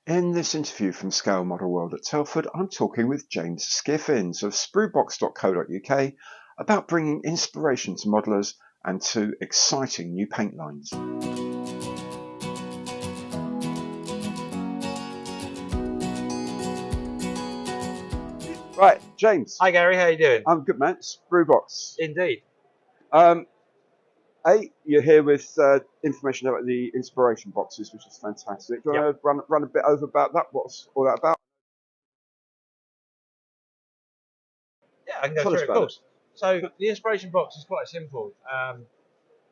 In this interview from Scale Model World at Telford, I'm talking with James Skiffins of Spruebox.co.uk about bringing inspiration to modellers and to exciting new paint lines. Right, James. Hi Gary, how you doing? I'm good, man. Spruebox. Indeed. You're here with information about the inspiration boxes, which is fantastic. Do you want to run a bit over about that? What's all that about? Yeah, I can go Tell through us it, of about course. So the inspiration box is quite simple.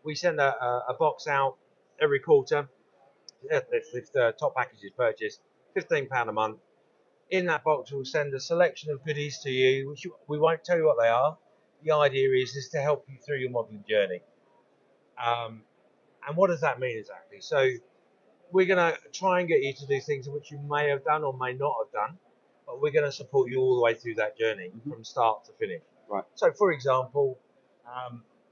We send a box out every quarter. If the top package is purchased, £15 a month. In that box, we'll send a selection of goodies to you, which we won't tell you what they are. The idea is to help you through your modelling journey. And what does that mean exactly? So we're going to try and get you to do things which you may have done or may not have done, but we're going to support you all the way through that journey from start to finish. Right. So, for example,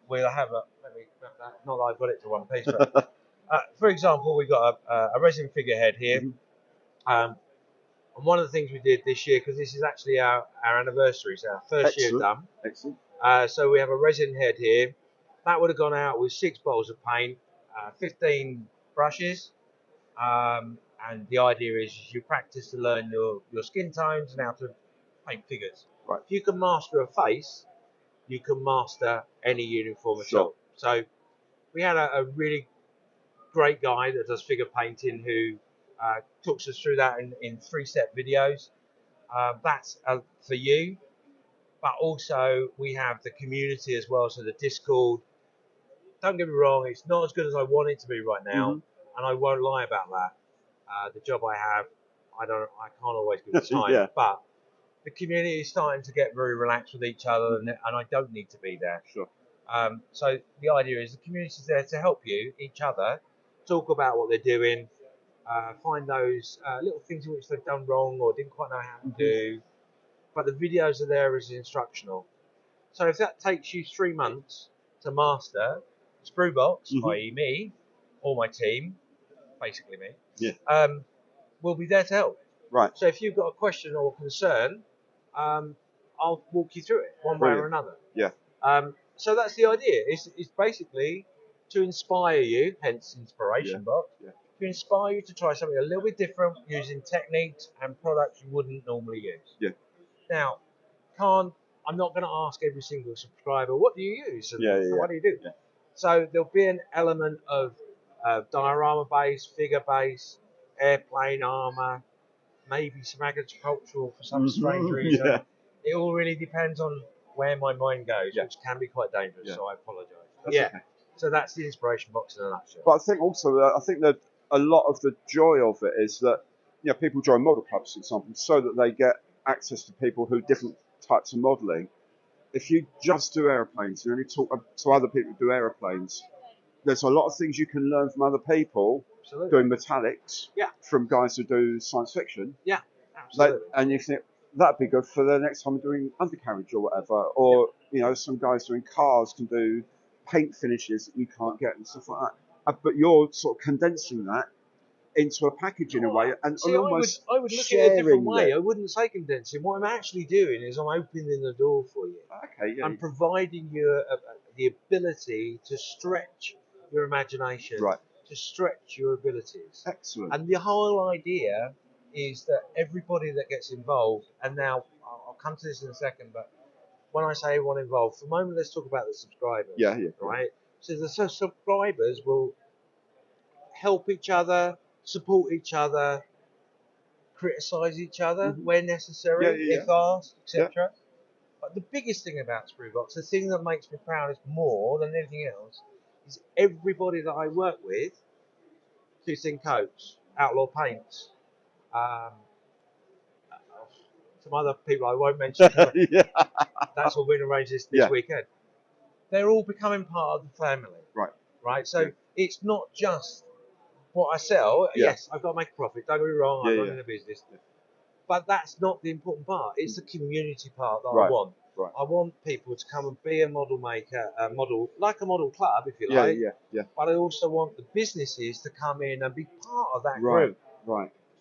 we'll have let me grab that, not that I've got it to one piece, but for example, we've got a resin figurehead here. And one of the things we did this year, because this is actually our anniversary, so our first year done. Excellent. So we have a resin head here. That would have gone out with 6 bottles of paint, 15 brushes, and the idea is you practice to learn your skin tones and how to paint figures. Right. If you can master a face, you can master any uniform at all. So we had a really great guy that does figure painting who talks us through that in 3-step videos. That's for you, but also we have the community as well, so the Discord. Don't get me wrong, it's not as good as I want it to be right now, and I won't lie about that. The job I have, I can't always give the time, but the community is starting to get very relaxed with each other, and I don't need to be there. Sure. So the idea is the community is there to help you, each other, talk about what they're doing, find those little things which they've done wrong or didn't quite know how to do. But the videos are there as instructional. So if that takes you 3 months to master Spruebox, i.e. me, or my team, basically me, we'll be there to help. Right. So if you've got a question or concern, I'll walk you through it one way or another. Yeah. So that's the idea. It's basically to inspire you, hence inspiration box, to inspire you to try something a little bit different using techniques and products you wouldn't normally use. Yeah. Now, I'm not going to ask every single subscriber, what do you use? And what do you do? Yeah. So there'll be an element of diorama base, figure base, airplane armour, maybe some agricultural for some strange reason. Yeah. It all really depends on where my mind goes, which can be quite dangerous, so I apologise. Okay. So that's the inspiration box in a nutshell. But I think also that a lot of the joy of it is that people join model clubs, for example, so that they get access to people who different types of modelling. If you just do aeroplanes, you only talk to other people who do aeroplanes, there's a lot of things you can learn from other people doing metallics from guys who do science fiction. Yeah, absolutely. And you think that'd be good for the next time doing undercarriage or whatever. Or, some guys doing cars can do paint finishes that you can't get and stuff like that. But you're sort of condensing that into a package in a way, and almost I would look at it a different way. I wouldn't say condensing. What I'm actually doing is I'm opening the door for you. Okay, yeah. I'm providing you the ability to stretch your imagination, to stretch your abilities. Excellent. And the whole idea is that everybody that gets involved, and now I'll come to this in a second, but when I say everyone involved, for the moment, let's talk about the subscribers. Yeah. Right? So the subscribers will help each other, support each other, criticise each other where necessary, if asked, etc. But the biggest thing about Spruebox, the thing that makes me proudest more than anything else, is everybody that I work with, Two Coats, Outlaw Paints, some other people I won't mention. That's all been arranged this weekend. They're all becoming part of the family. Right. So it's not just what I sell. Yes, I've got to make a profit. Don't get me wrong. I'm running a business. But that's not the important part. It's the community part that I want. I want people to come and be a model maker, like a model club, if you like. But I also want the businesses to come in and be part of that group.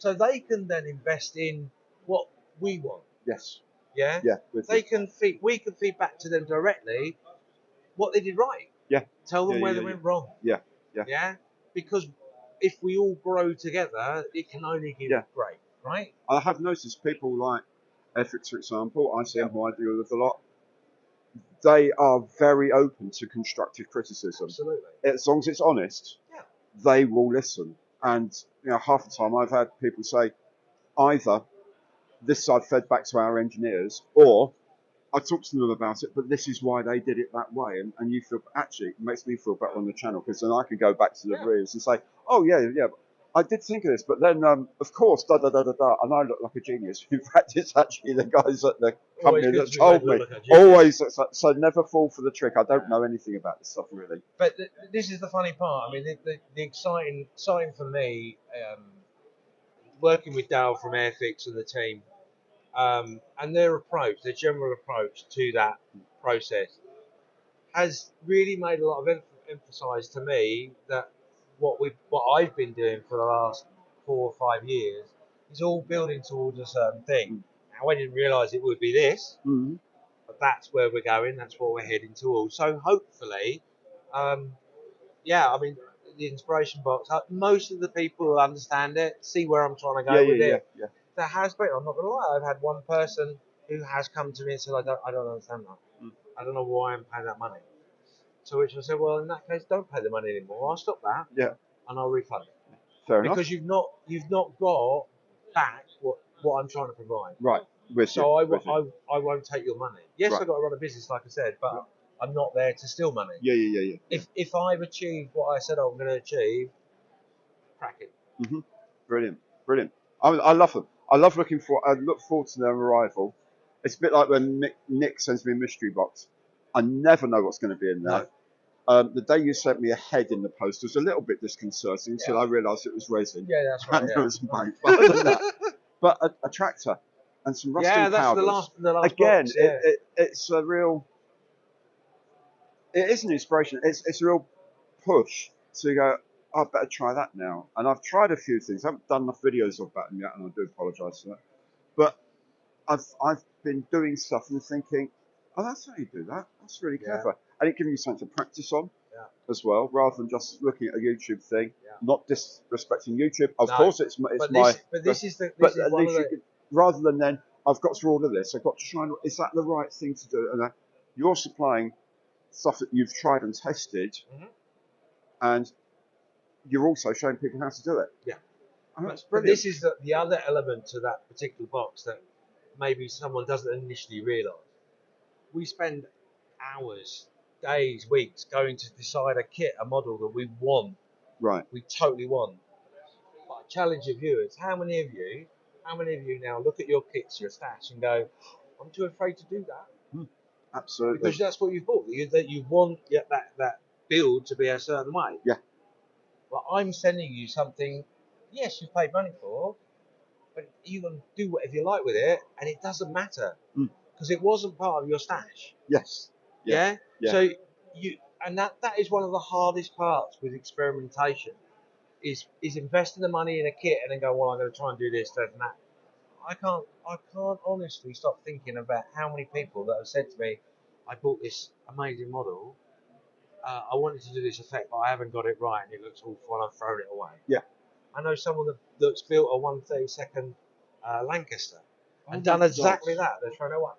So they can then invest in what we want. Yes. Yeah. Yeah. We can feed back to them directly what they did right. Yeah. Tell them Yeah, where yeah, they yeah. went wrong. Yeah. Yeah. Yeah. Because if we all grow together, it can only give great, right? I have noticed people like Ethics, for example, ICM, who I deal with a lot, they are very open to constructive criticism. Absolutely. As long as it's honest, they will listen. And half the time I've had people say, either this I've fed back to our engineers, or I talked to them about it, but this is why they did it that way. And you feel, actually, it makes me feel better on the channel, because then I can go back to the reels and say, oh, yeah, I did think of this, but then, of course, and I look like a genius. In fact, it's actually the guys at the company that told me. Always, so never fall for the trick. I don't know anything about this stuff, really. But this is the funny part. I mean, the exciting for me, working with Dale from Airfix and the team, and their general approach to that process, has really made a lot of emphasise to me that what I've been doing for the last 4 or 5 years is all building towards a certain thing. Now, I didn't realise it would be this, but that's where we're going. That's what we're heading towards. So hopefully, I mean, the inspiration box. Most of the people will understand it, see where I'm trying to go with it. Yeah. There has been. I'm not going to lie. I've had one person who has come to me and said, I don't understand that. I don't know why I'm paying that money. To which I said, well, in that case, don't pay the money anymore. I'll stop that. Yeah. And I'll refund it. Fair enough. Because you've not got back what I'm trying to provide. Right. So I won't take your money. Yes, I've got to run a business, like I said, but I'm not there to steal money. Yeah. If I've achieved what I said I'm going to achieve, crack it. Brilliant. I love them. I look forward to their arrival. It's a bit like when Nick sends me a mystery box. I never know what's going to be in there. No. The day you sent me a head in the post was a little bit disconcerting until I realised it was resin. Yeah, that's right. And there was some paint. But other than that, but a tractor and some rusting powders. Yeah, that's the last Again, box, it's a real. It is an inspiration. It's a real push to go, I better try that now. And I've tried a few things. I haven't done enough videos of that yet, and I do apologise for that. But I've been doing stuff and thinking, oh, that's how you do that. That's really clever. And it gives you something to practice on as well, rather than just looking at a YouTube thing. Not disrespecting YouTube. Of course, it's my. But this is at least you could, rather than then, I've got through all of this. I've got to try and. Is that the right thing to do? And you're supplying stuff that you've tried and tested, and you're also showing people how to do it. Yeah. And that's but brilliant. this is the other element to that particular box that maybe someone doesn't initially realise. We spend hours, days, weeks going to decide a model that we want. Right. We totally want. But I challenge your viewers, how many of you now look at your kits, your stash, and go, I'm too afraid to do that? Absolutely. Because that's what you've bought. That you want that build to be a certain way. Yeah. Well, I'm sending you something, yes, you've paid money for, but you can do whatever you like with it, and it doesn't matter because it wasn't part of your stash. Yes. Yeah. So that is one of the hardest parts with experimentation, is investing the money in a kit and then go, well, I'm going to try and do this, that, and that. I can't honestly stop thinking about how many people that have said to me, I bought this amazing model. I wanted to do this effect, but I haven't got it right, and it looks awful, and I've thrown it away. Yeah. I know someone that's built a 1/32 Lancaster and done exactly that. They're thrown it away.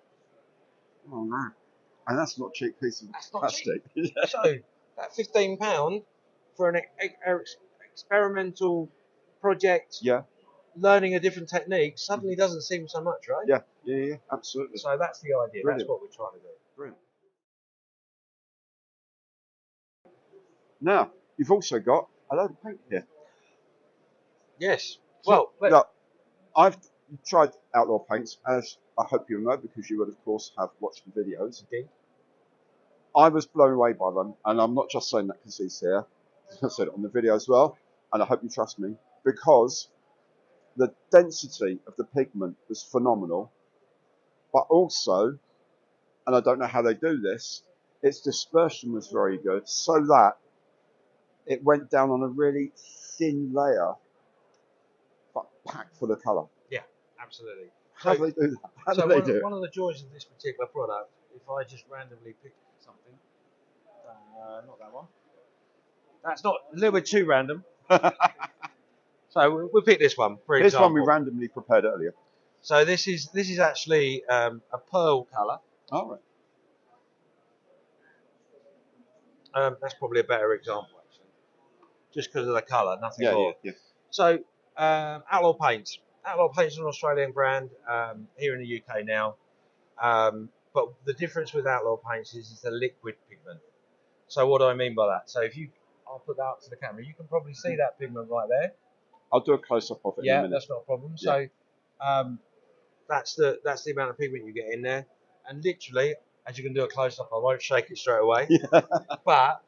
Oh no! And that's not a cheap piece of plastic. So that £15 for an experimental project, learning a different technique, suddenly doesn't seem so much, right? Yeah, absolutely. So that's the idea. Brilliant. That's what we're trying to do. Brilliant. Now, you've also got a load of paint here. Yes. So, I've tried Outlaw Paints, as I hope you know, because you would, of course, have watched the videos. Okay. I was blown away by them, and I'm not just saying that because he's here. I said it on the video as well, and I hope you trust me, because the density of the pigment was phenomenal, but also, and I don't know how they do this, its dispersion was very good, so that it went down on a really thin layer. But packed full of colour. Yeah, absolutely. How So, do they do that? How so do they do it? one of the joys of this particular product, if I just randomly pick something, not that one. That's not a little bit too random. So we'll pick this one, for Here's one we example. randomly prepared earlier. So this is actually a pearl colour. All That's probably a better example, actually, just because of the colour, nothing right. more. Yeah. So Outlaw Paints. Outlaw Paints is an Australian brand here in the UK now. But the difference with Outlaw Paints is it's a liquid pigment. So what do I mean by that? So I'll put that up to the camera. You can probably see that pigment right there. I'll do a close up of it in a Yeah, minute. that's not a problem. Yeah. So that's the amount of pigment you get in there. And literally, as you can do a close up, I won't shake it straight away. But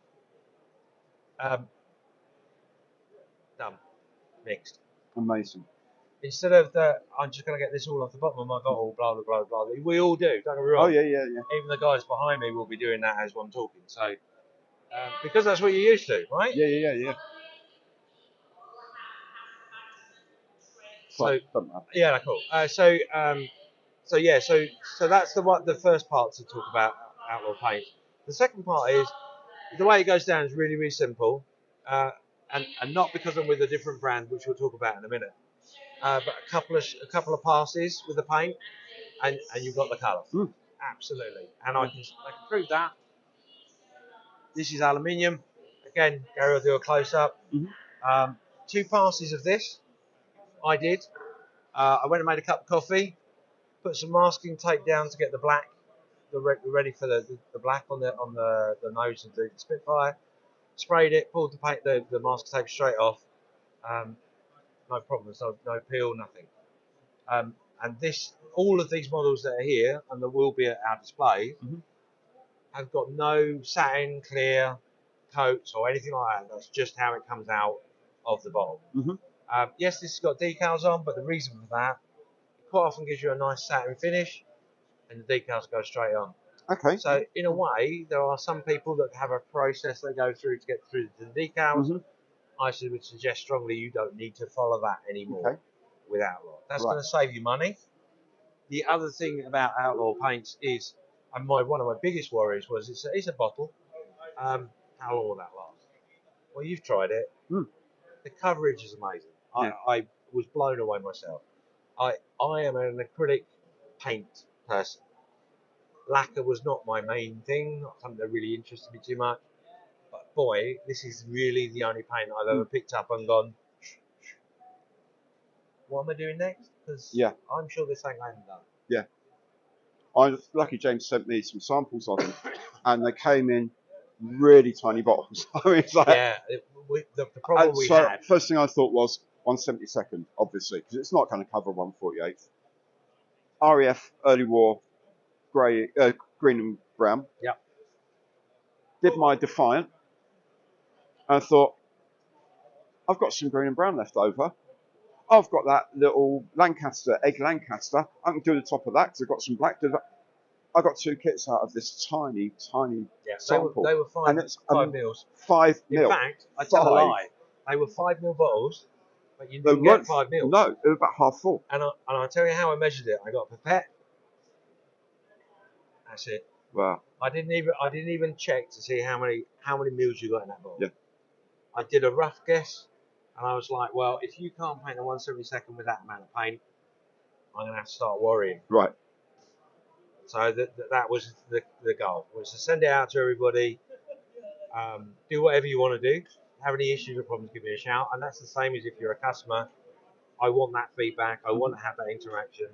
done, mixed. Amazing. Instead of I'm just going to get this all off the bottom of my bottle, blah blah blah blah. We all do. Don't get me wrong. Oh yeah. Even the guys behind me will be doing that as I'm talking. So because that's what you're used to, right? Yeah. So Doesn't matter. yeah, cool. So that's the first part to talk about Outlaw Paint. The second part is the way it goes down is really really simple, and not because I'm with a different brand, which we'll talk about in a minute. But a couple of passes with the paint, and you've got the colour. Absolutely, and I can prove that. This is aluminium. Again, Gary will do a close up. 2 passes of this, I did. I went and made a cup of coffee, put some masking tape down to get the black, ready for the black on the nose of the Spitfire. Sprayed it, pulled the paint, the mask tape straight off. No problems, no peel, nothing. And all of these models that are here and that will be at our display have got no satin clear coats or anything like that. That's just how it comes out of the bottle. Yes, this has got decals on, but the reason for that, it quite often gives you a nice satin finish, and the decals go straight on. Okay. So in a way, there are some people that have a process they go through to get through to the decals. I would suggest strongly you don't need to follow that anymore with Outlaw. That's going to save you money. The other thing about Outlaw Paints is, and one of my biggest worries was it's a bottle. How long will that last? Well, you've tried it. The coverage is amazing. I was blown away myself. I am an acrylic paint person. Lacquer was not my main thing, not something that really interested me too much. But boy, this is really the only paint I've ever picked up and gone, what am I doing next? Because I'm sure this ain't landing done. Yeah. I was lucky James sent me some samples of them, and they came in really tiny bottles. I mean, it's like, the problem we had. First thing I thought was 1/72, obviously, because it's not going to cover 1/48. RAF early war, grey, green and brown. Yep. Did my Defiant, and I thought, I've got some green and brown left over. I've got that little egg Lancaster. I can do the top of that because I've got some black. I got 2 kits out of this tiny sample. They were 5 mils. 5 mil. In fact, I tell a lie. They were 5 mil bottles, but you didn't get 5 mils. No, they were about half full. And I'll tell you how I measured it. I got a pipette. That's it. Wow. I didn't even check to see how many mils you got in that bottle. Yeah. I did a rough guess, and I was like, well, if you can't paint a 1/72 with that amount of paint, I'm gonna have to start worrying. Right. So that was the goal, was to send it out to everybody. Do whatever you want to do. Have any issues or problems, give me a shout. And that's the same as if you're a customer. I want that feedback. I want to have that interaction.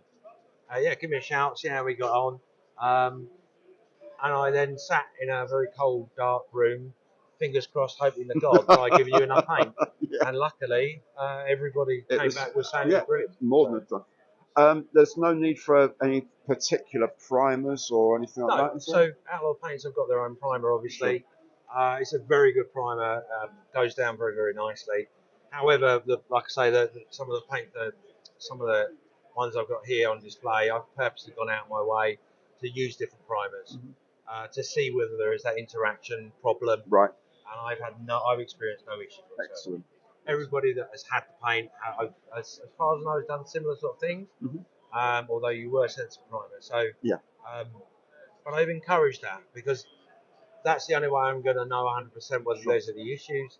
Give me a shout. See how we got on. And I then sat in a very cold, dark room, fingers crossed, hoping to God that I'd give you enough paint. And luckily, everybody came back with saying it was brilliant. More than enough. There's no need for any particular primers or anything like that. So Outlaw Paints have got their own primer, obviously. It's a very good primer. Goes down very, very nicely. However, like I say, some of the ones I've got here on display, I've purposely gone out of my way to use different primers to see whether there is that interaction problem. Right. And I've experienced no issues. Excellent. everybody that has had the paint, as far as I know, has done similar sort of things. Although you were sent some primer, so Yeah. but I've encouraged that because that's the only way I'm going to know 100% whether Sure. there's any issues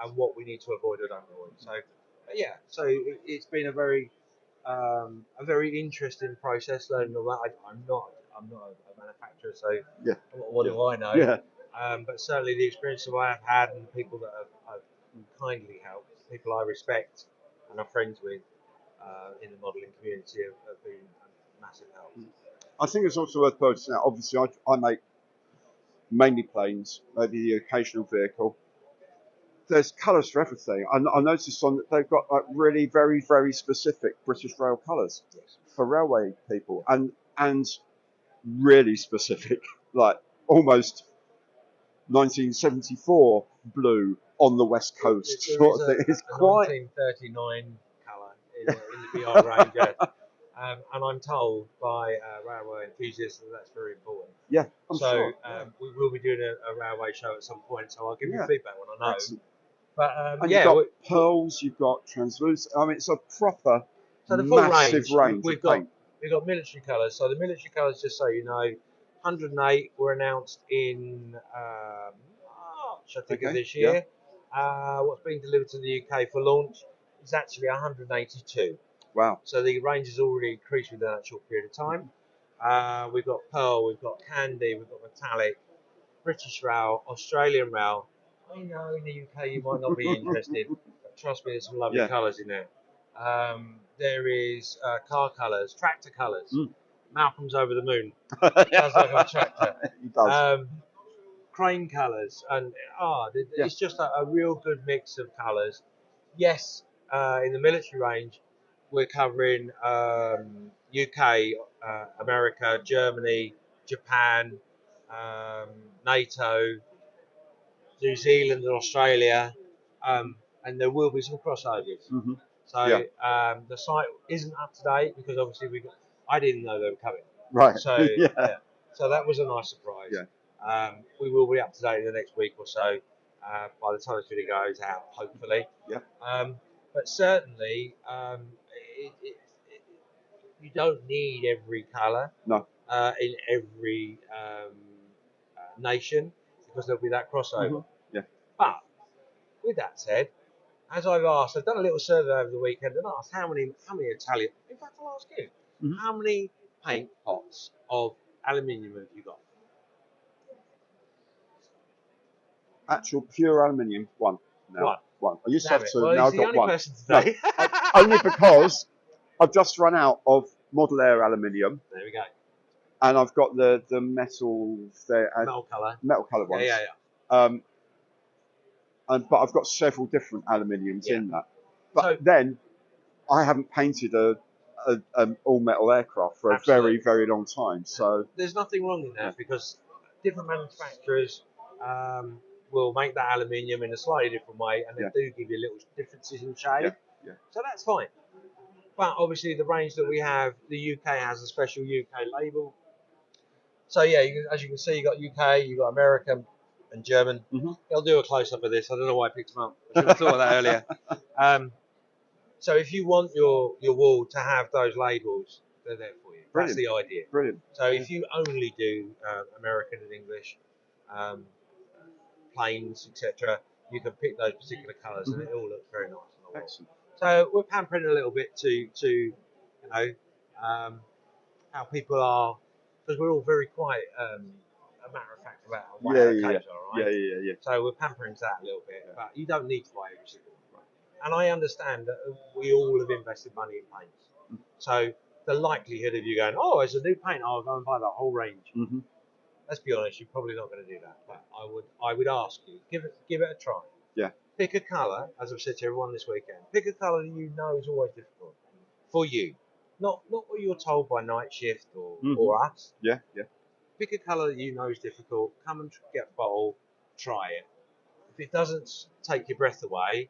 and what we need to avoid or don't avoid. So, yeah, so it's been a very interesting process learning all that. I'm not a manufacturer, so Yeah. what do I know? Yeah. But certainly the experience that I have had and the people that have kindly helped, people I respect and are friends with in the modelling community have been a massive help. I think it's also worth pointing out. Obviously, I make mainly planes, maybe the occasional vehicle. There's colours for everything. I noticed on that they've got like really very, very specific British Rail colours for railway people, and really specific, like almost 1974 blue on the west coast sort of thing. It's quite 1939 colour in the BR Ranger, and I'm told by railway enthusiasts that that's very important. Yeah, I'm so sure. we will be doing a railway show at some point, so I'll give you feedback when I know. Excellent. But and you've got pearls, you've got translucent. I mean, it's a proper the full massive range we've of got paint. We've got military colours. So the military colours, just so you know, 108 were announced in March, I think, of this year. What's being delivered to the UK for launch is actually 182. Wow. So the range has already increased within that short period of time. We've got pearl, we've got candy, we've got metallic, British rail, Australian rail. I know in the UK you might not be interested, but trust me, there's some lovely colours in there. There is car colours, tractor colours. Malcolm's over the moon. Sounds like a tractor. He does. Crane colours, and it's just a real good mix of colours. Yes, in the military range, we're covering UK, America, Germany, Japan, NATO, New Zealand, and Australia, and there will be some crossovers. So the site isn't up to date because obviously I didn't know they were coming. Right. So so that was a nice surprise. We will be up to date in the next week or so by the time this video goes out, hopefully. But certainly, you don't need every colour in every nation because there'll be that crossover. But with that said, as I've asked, I've done a little survey over the weekend and asked how many Italian. In fact, I'll ask you, how many paint pots of aluminium have you got? Actual pure aluminium, one. Now. One. I used to have two. Well, now I've the got only one. person today. Only because I've just run out of Model Air aluminium. There we go. And I've got the metal metal colour ones. But I've got several different aluminiums in that. But then I haven't painted an all metal aircraft for a very, very long time. So there's nothing wrong in that because different manufacturers will make that aluminium in a slightly different way, and they do give you little differences in shade. So that's fine. But obviously, the range that we have, the UK has a special UK label. So as you can see, you got UK, you got American and German. They'll do a close up of this. I don't know why I picked them up. I should have thought of that earlier. So if you want your wall to have those labels, they're there for you. That's the idea. Brilliant. So if you only do American and English planes, etc., you can pick those particular colours, and it all looks very nice on the wall. Excellent. So we're pampering a little bit to how people are, because we're all very quite a matter of fact about what our caves are, right? Yeah. So we're pampering to that a little bit, but you don't need to buy every single one. And I understand that we all have invested money in paints. So the likelihood of you going, oh, it's a new paint, I'll go and buy the whole range. Let's be honest, you're probably not going to do that. But I would ask you, give it a try. Pick a colour, as I've said to everyone this weekend. Pick a colour that you know is always difficult for you. Not what you're told by Night Shift or us. Pick a colour that you know is difficult. Come and get a bottle, try it. If it doesn't take your breath away,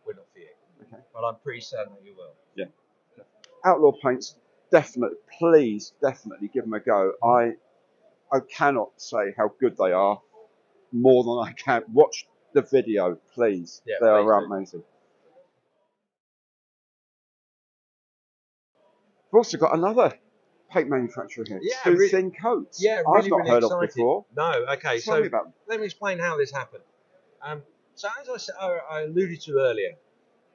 we're not for you. But I'm pretty certain that you will. Outlaw Paints, please definitely give them a go. I cannot say how good they are more than I can. Watch the video, please. Yeah, They are please do. amazing. We've also got another paint manufacturer here. Yeah, Two Thin Coats. Yeah, I've really, not really heard excited. of before. No, okay. Tell me about them. Let me explain how this happened. So as I alluded to earlier,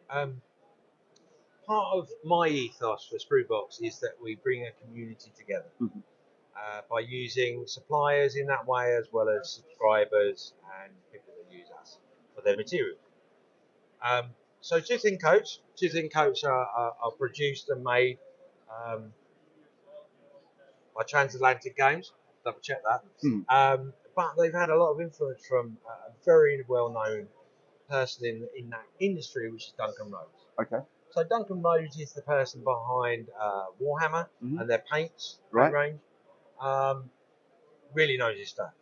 part of my ethos for Spruebox is that we bring a community together by using suppliers in that way, as well as subscribers and people that use us for their material. So Two Thin Coats are produced and made by Transatlantic Games. Double check that. But they've had a lot of influence from a very well-known person in that industry, which is Duncan Rhodes. Okay. So Duncan Rhodes is the person behind Warhammer and their paint range. Really knows his stuff.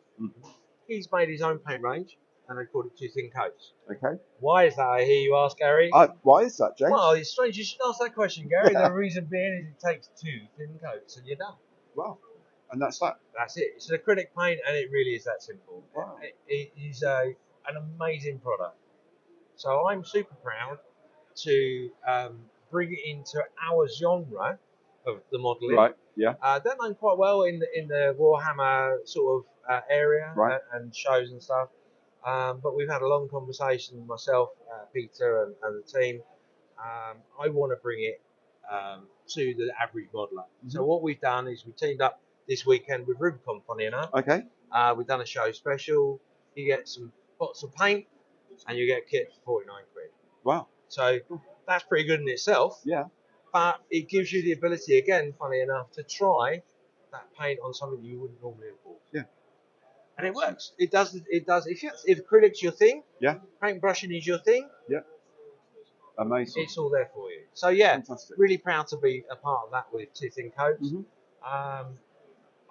He's made his own paint range, and they called it Two Thin Coats. Okay. Why is that, I hear you ask, Gary? Why is that, James? Well, it's strange you should ask that question, Gary. The reason being is it takes 2 thin coats and you're done. Wow. And that's that. That's it. It's an acrylic paint, and it really is that simple. Wow. It is an amazing product. So I'm super proud to bring it into our genre of the modelling. Right. Yeah. They're known quite well in the Warhammer sort of area and shows and stuff. But we've had a long conversation, myself, Peter, and the team. I want to bring it to the average modeler. So what we've done is we teamed up this weekend with Rubicon, funny enough. Okay. We've done a show special. You get some bottles of paint, and you get a kit for 49 quid. Wow. So that's pretty good in itself. Yeah. But it gives you the ability, again, funny enough, to try that paint on something you wouldn't normally afford. Yeah. And it works. It does. If acrylic's your thing, yeah, paintbrushing is your thing, yeah, amazing. It's all there for you. So yeah, fantastic. Really proud to be a part of that with Two Thin Coats. I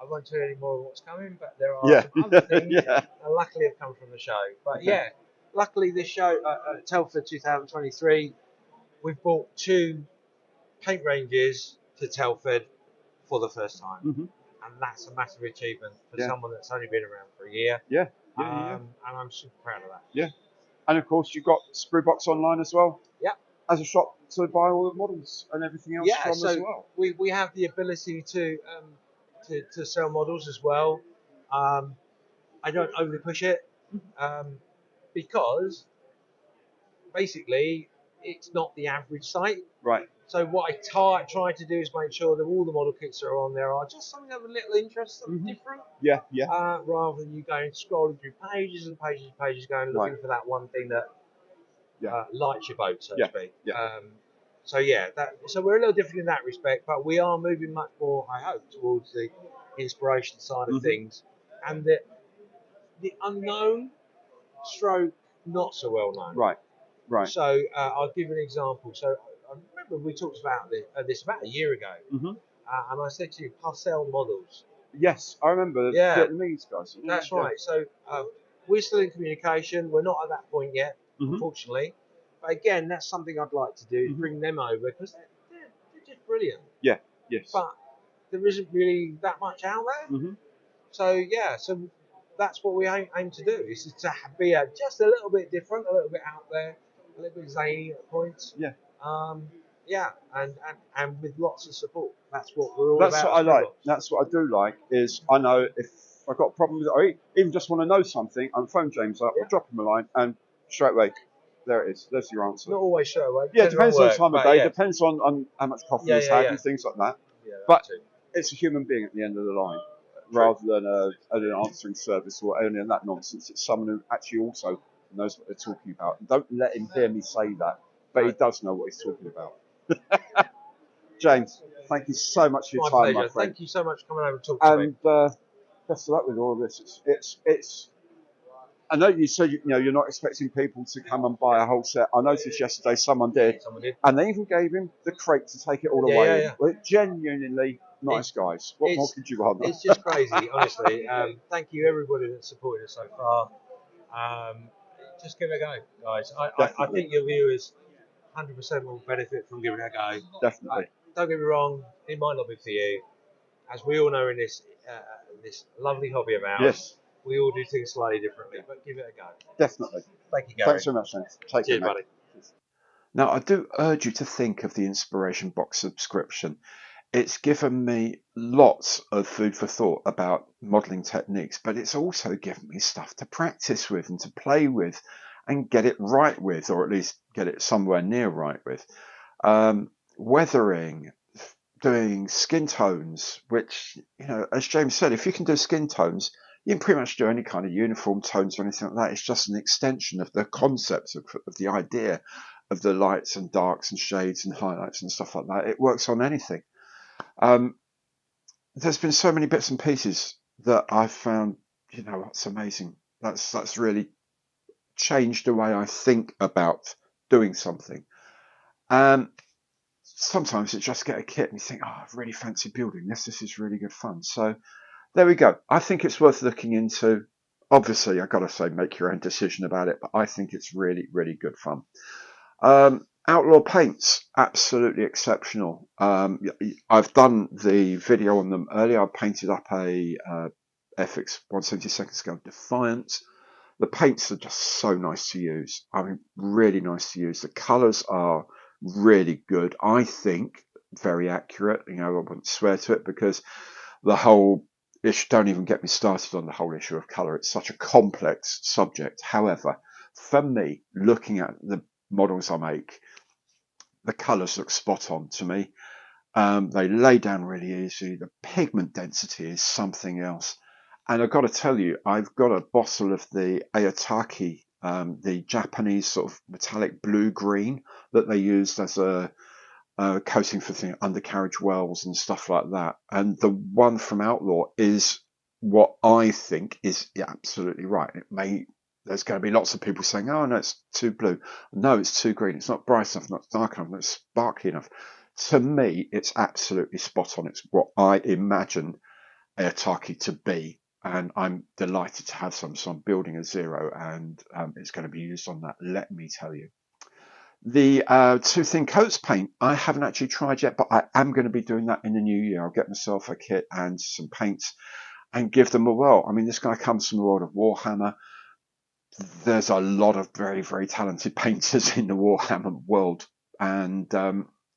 won't tell you any more of what's coming, but there are some other things that luckily have come from the show. But luckily this show at Telford 2023, we've brought 2 paint ranges to Telford for the first time. And that's a massive achievement for someone that's only been around for a year. And I'm super proud of that. Yeah. And of course, you've got Spruebox online as well. Yeah. As a shop to buy all the models and everything else from as well. We have the ability to sell models as well. I don't overly push it because basically it's not the average site. Right. So what I try to do is make sure that all the model kits that are on there are just something of a little interest, something different. Yeah. Rather than you going scrolling through pages and pages and pages, going looking for that one thing that lights your boat, so to speak. So we're a little different in that respect, but we are moving much more, I hope, towards the inspiration side of things, and the unknown stroke not so well known. Right. So I'll give you an example. So I remember we talked about this about a year ago, and I said to you, pastel models. Yes, I remember the Vietnamese guys. That's right. So we're still in communication. We're not at that point yet, unfortunately. But again, that's something I'd like to do, bring them over, because they're just brilliant. Yeah, yes. But there isn't really that much out there. So that's what we aim to do, is to be just a little bit different, a little bit out there, a little bit zany at points. Yeah. And with lots of support. That's what we're all about. That's what I like. That's what I do like, is I know if I've got a problem with it, or even just want to know something, I'll phone James up, I'll drop him a line, and straight away, there it is. There's your answer. Not always straight away. Yeah, it depends on the time of day, depends on how much coffee he's had and things like that. But it's a human being at the end of the line, rather than an answering service or any of that nonsense. It's someone who actually also knows what they're talking about. And don't let him hear me say that, but he does know what he's talking about. James, thank you so much for your time, my friend. Thank you so much for coming over and talking to me. And best of luck with all of this. It's. I know you said you're not expecting people to come and buy a whole set. I noticed yesterday someone did, and they even gave him the crate to take it all away. Yeah. Well, genuinely nice guys. What more could you want? It's just crazy, honestly. Thank you everybody that's supported us so far. Just give it a go, guys. I think your viewers 100% will benefit from giving it a go. Definitely. Don't get me wrong, it might not be for you. As we all know in this lovely hobby of ours, we all do things slightly differently, but give it a go. Definitely. Thank you, Gary. Thanks so much, James. Take care, Cheers, mate. buddy. Now, I do urge you to think of the Inspiration Box subscription. It's given me lots of food for thought about modelling techniques, but it's also given me stuff to practice with and to play with and get it right with, or at least get it somewhere near right with. Weathering, doing skin tones, which, you know, as James said, if you can do skin tones, you can pretty much do any kind of uniform tones or anything like that. It's just an extension of the concept of the idea of the lights and darks and shades and highlights and stuff like that. It works on anything. There's been so many bits and pieces that I've found, you know, that's amazing. That's really changed the way I think about doing something. Sometimes you just get a kit and you think, oh, I really fancy building this. This is really good fun. So there we go. I think it's worth looking into. Obviously, I've got to say, make your own decision about it, but I think it's really, really good fun. Outlaw Paints, absolutely exceptional. I've done the video on them earlier. I painted up a FX 1/72 scale Defiance. The paints are just so nice to use. I mean, really nice to use. The colours are really good. I think very accurate. You know, I wouldn't swear to it because the whole issue, don't even get me started on the whole issue of colour. It's such a complex subject. However, for me, looking at the models I make, the colours look spot on to me. They lay down really easy. The pigment density is something else. And I've got to tell you, I've got a bottle of the Ayataki, the Japanese sort of metallic blue-green that they used as a coating for undercarriage wells and stuff like that. And the one from Outlaw is what I think is absolutely right. There's going to be lots of people saying, oh, no, it's too blue. No, it's too green. It's not bright enough, not dark enough, not sparkly enough. To me, it's absolutely spot on. It's what I imagined Ayataki to be. And I'm delighted to have some. So I'm building a Zero, and it's going to be used on that, let me tell you. The Two Thin Coats paint, I haven't actually tried yet, but I am going to be doing that in the new year. I'll get myself a kit and some paints and give them a whirl. I mean, this guy comes from the world of Warhammer. There's a lot of very, very talented painters in the Warhammer world. And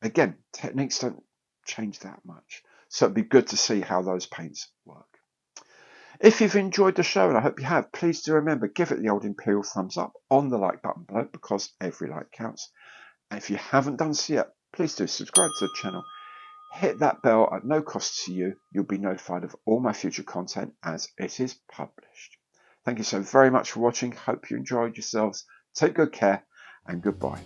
again, techniques don't change that much. So it'd be good to see how those paints work. If you've enjoyed the show, and I hope you have, please do remember, give it the old Imperial thumbs up on the like button below, because every like counts. And if you haven't done so yet, please do subscribe to the channel. Hit that bell at no cost to you. You'll be notified of all my future content as it is published. Thank you so very much for watching. Hope you enjoyed yourselves. Take good care and goodbye.